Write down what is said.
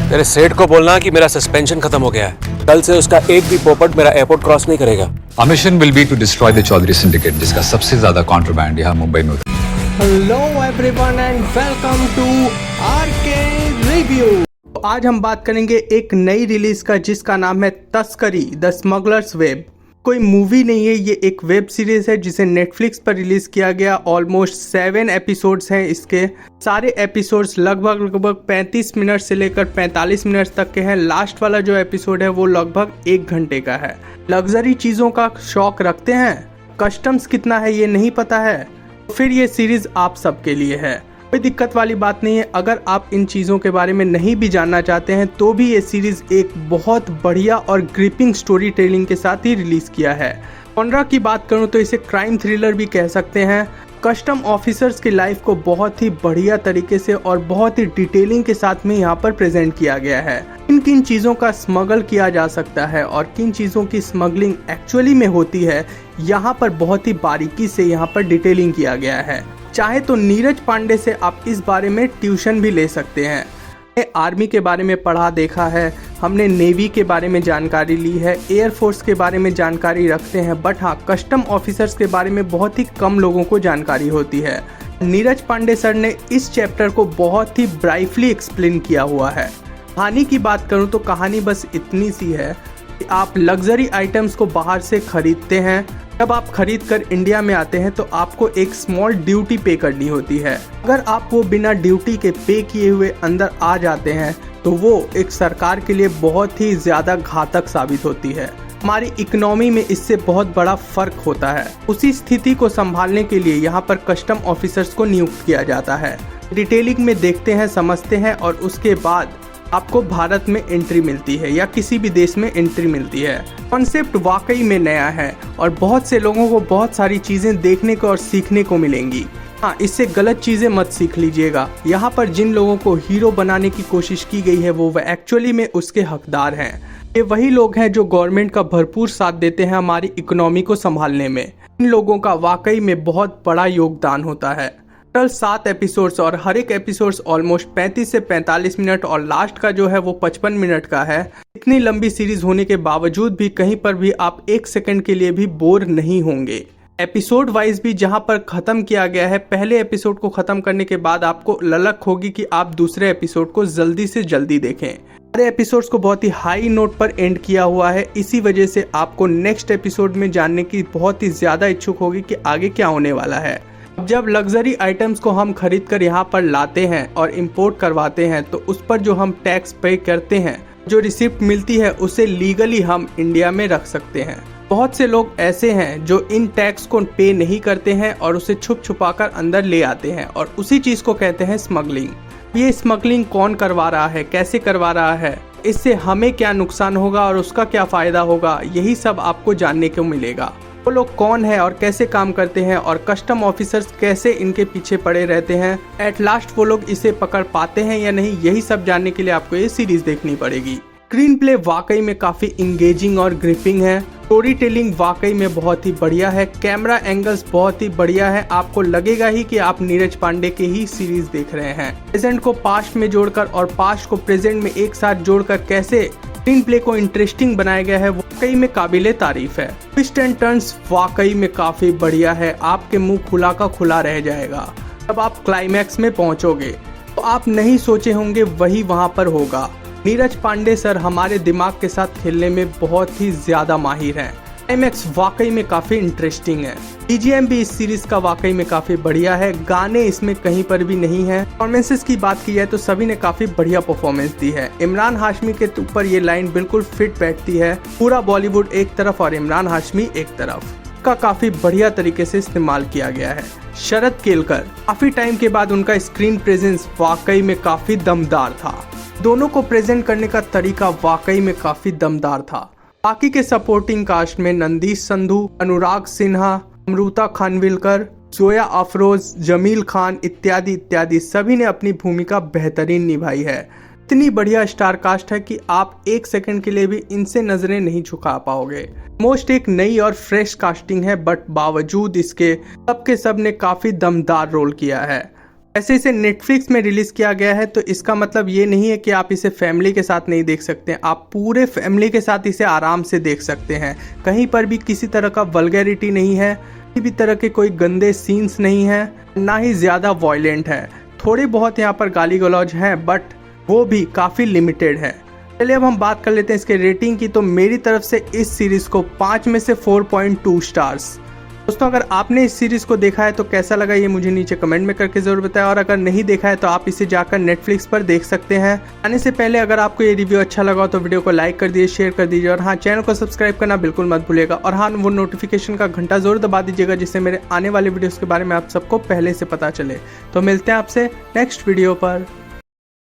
तेरे सेठ को बोलना कि मेरा सस्पेंशन खत्म हो गया है। कल से उसका एक भी पोपट मेरा एयरपोर्ट क्रॉस नहीं करेगा। Our mission will be to destroy the Chaudhary syndicate, जिसका सबसे ज्यादा कॉन्ट्रबैंड यहाँ मुंबई में होता है। Hello everyone and welcome to RK review. आज हम बात करेंगे एक नई रिलीज का जिसका नाम है तस्करी द स्मगलर्स वेब। कोई मूवी नहीं है, ये एक वेब सीरीज है जिसे नेटफ्लिक्स पर रिलीज किया गया। ऑलमोस्ट 7 एपिसोड्स हैं इसके। सारे एपिसोड्स लगभग 35 मिनट से लेकर 45 मिनट तक के हैं। लास्ट वाला जो एपिसोड है वो लगभग 1 घंटे का है। लग्जरी चीज़ों का शौक रखते हैं, कस्टम्स कितना है ये नहीं पता है, तो फिर ये सीरीज आप सबके लिए है। कोई दिक्कत वाली बात नहीं है। अगर आप इन चीज़ों के बारे में नहीं भी जानना चाहते हैं तो भी ये सीरीज़ एक बहुत बढ़िया और ग्रिपिंग स्टोरी टेलिंग के साथ ही रिलीज़ किया है। जॉनरा की बात करूं तो इसे क्राइम थ्रिलर भी कह सकते हैं। कस्टम ऑफिसर्स की लाइफ को बहुत ही बढ़िया तरीके से और बहुत ही डिटेलिंग के साथ में यहाँ पर प्रेजेंट किया गया है। किन किन चीज़ों का स्मगल किया जा सकता है और किन चीज़ों की स्मगलिंग एक्चुअली में होती है, यहाँ पर बहुत ही बारीकी से यहाँ पर डिटेलिंग किया गया है। चाहे तो नीरज पांडे से आप इस बारे में ट्यूशन भी ले सकते हैं। आर्मी के बारे में पढ़ा देखा है, हमने नेवी के बारे में जानकारी ली है, एयरफोर्स के बारे में जानकारी रखते हैं, बट हाँ कस्टम ऑफिसर्स के बारे में बहुत ही कम लोगों को जानकारी होती है। नीरज पांडे सर ने इस चैप्टर को बहुत ही ब्राइटली एक्सप्लेन किया हुआ है। कहानी की बात करूँ तो कहानी बस इतनी सी है कि आप लग्जरी आइटम्स को बाहर से खरीदते हैं। जब आप खरीद कर इंडिया में आते हैं तो आपको एक स्मॉल ड्यूटी पे करनी होती है। अगर आप वो बिना ड्यूटी के पे किए हुए अंदर आ जाते हैं तो वो एक सरकार के लिए बहुत ही ज़्यादा घातक साबित होती है। हमारी इकोनॉमी में इससे बहुत बड़ा फर्क होता है। उसी स्थिति को संभालने के लिए यहाँ पर कस्टम ऑफिसर्स को नियुक्त किया जाता है। डिटेलिंग में देखते हैं, समझते हैं और उसके बाद आपको भारत में एंट्री मिलती है या किसी भी देश में एंट्री मिलती है। कॉन्सेप्ट वाकई में नया है और बहुत से लोगों को बहुत सारी चीज़ें देखने को और सीखने को मिलेंगी। हाँ, इससे गलत चीज़ें मत सीख लीजिएगा। यहाँ पर जिन लोगों को हीरो बनाने की कोशिश की गई है वो एक्चुअली में उसके हकदार हैं। ये वही लोग हैं जो गवर्नमेंट का भरपूर साथ देते हैं हमारी इकोनॉमी को संभालने में। इन लोगों का वाकई में बहुत बड़ा योगदान होता है। 7 एपिसोड्स और हर एक एपिसोड्स ऑलमोस्ट 35 से 45 मिनट और लास्ट का जो है वो 55 मिनट का है। इतनी लंबी सीरीज होने के बावजूद भी कहीं पर भी आप 1 सेकंड के लिए भी बोर नहीं होंगे। एपिसोड वाइज भी जहां पर खत्म किया गया है, पहले एपिसोड को खत्म करने के बाद आपको ललक होगी कि आप दूसरे एपिसोड को जल्दी से जल्दी देखें। सारे एपिसोड्स को बहुत ही हाई नोट पर एंड किया हुआ है। इसी वजह से आपको नेक्स्ट एपिसोड में जानने की बहुत ही ज्यादा इच्छुक होगी कि आगे क्या होने वाला है। जब लग्जरी आइटम्स को हम खरीद कर यहाँ पर लाते हैं और इंपोर्ट करवाते हैं तो उस पर जो हम टैक्स पे करते हैं, जो रिसिप्ट मिलती है उसे लीगली हम इंडिया में रख सकते हैं। बहुत से लोग ऐसे हैं जो इन टैक्स को पे नहीं करते हैं और उसे छुप छुपा कर अंदर ले आते हैं और उसी चीज़ को कहते हैं स्मगलिंग। ये स्मगलिंग कौन करवा रहा है, कैसे करवा रहा है, इससे हमें क्या नुकसान होगा और उसका क्या फ़ायदा होगा, यही सब आपको जानने को मिलेगा। वो लोग कौन है और कैसे काम करते हैं और कस्टम ऑफिसर्स कैसे इनके पीछे पड़े रहते हैं, एट लास्ट वो लोग इसे पकड़ पाते हैं या नहीं, यही सब जानने के लिए आपको ये सीरीज देखनी पड़ेगी। स्क्रीन प्ले वाकई में काफ़ी इंगेजिंग और ग्रिपिंग है। स्टोरी टेलिंग वाकई में बहुत ही बढ़िया है। कैमरा एंगल्स बहुत ही बढ़िया है। आपको लगेगा ही कि आप नीरज पांडे के ही सीरीज देख रहे हैं। प्रेजेंट को पास्ट में जोड़कर और पास्ट को प्रेजेंट में एक साथ जोड़कर कैसे स्क्रीन प्ले को इंटरेस्टिंग बनाया गया है वाकई में काबिले तारीफ है। ट्विस्ट एंड टर्न्स वाकई में काफी बढ़िया है। आपके मुंह खुला का खुला रह जाएगा। जब आप क्लाइमैक्स में पहुंचोगे तो आप नहीं सोचे होंगे वही वहां पर होगा। नीरज पांडे सर हमारे दिमाग के साथ खेलने में बहुत ही ज्यादा माहिर हैं। क्लाइमैक्स वाकई में काफी इंटरेस्टिंग है। बीजीएम भी इस सीरीज का वाकई में काफी बढ़िया है। गाने इसमें कहीं पर भी नहीं है। परफॉर्मेंसेस की बात की जाए तो सभी ने काफी बढ़िया परफॉर्मेंस दी है। इमरान हाशमी के ऊपर ये लाइन बिल्कुल फिट बैठती है। पूरा बॉलीवुड एक तरफ और इमरान हाशमी एक तरफ का काफी बढ़िया तरीके से इस्तेमाल किया गया है। शरद केलकर काफी टाइम के बाद उनका स्क्रीन प्रेजेंस वाकई में काफी दमदार था। दोनों को प्रेजेंट करने का तरीका वाकई में काफी दमदार था। बाकी के सपोर्टिंग कास्ट में नंदीश संधू, अनुराग सिन्हा, अमृता खानविलकर, जोया अफरोज, जमील खान इत्यादि इत्यादि सभी ने अपनी भूमिका बेहतरीन निभाई है। इतनी बढ़िया स्टार कास्ट है कि आप 1 सेकंड के लिए भी इनसे नजरें नहीं झुका पाओगे। मोस्ट एक नई और फ्रेश कास्टिंग है, बट बावजूद इसके सबके सब ने काफी दमदार रोल किया है। ऐसे इसे नेटफ्लिक्स में रिलीज़ किया गया है तो इसका मतलब ये नहीं है कि आप इसे फैमिली के साथ नहीं देख सकते हैं। आप पूरे फैमिली के साथ इसे आराम से देख सकते हैं। कहीं पर भी किसी तरह का वल्गैरिटी नहीं है, किसी भी तरह के कोई गंदे सीन्स नहीं है, ना ही ज़्यादा वॉयलेंट है। थोड़ी बहुत यहाँ पर गाली गलौज हैं बट वो भी काफ़ी लिमिटेड है। चलिए अब हम बात कर लेते हैं इसके रेटिंग की। तो मेरी तरफ से इस सीरीज़ को 5 में से 4.2 स्टार्स। दोस्तों अगर आपने इस सीरीज़ को देखा है तो कैसा लगा ये मुझे नीचे कमेंट में करके ज़रूर बताएं, और अगर नहीं देखा है तो आप इसे जाकर नेटफ्लिक्स पर देख सकते हैं। आने से पहले अगर आपको ये रिव्यू अच्छा लगा तो वीडियो को लाइक कर दीजिए, शेयर कर दीजिए, और हाँ चैनल को सब्सक्राइब करना बिल्कुल मत भूलिएगा। और हाँ वो नोटिफिकेशन का घंटा ज़रूर दबा दीजिएगा जिससे मेरे आने वाले वीडियोज़ के बारे में आप सबको पहले से पता चले। तो मिलते हैं आपसे नेक्स्ट वीडियो पर।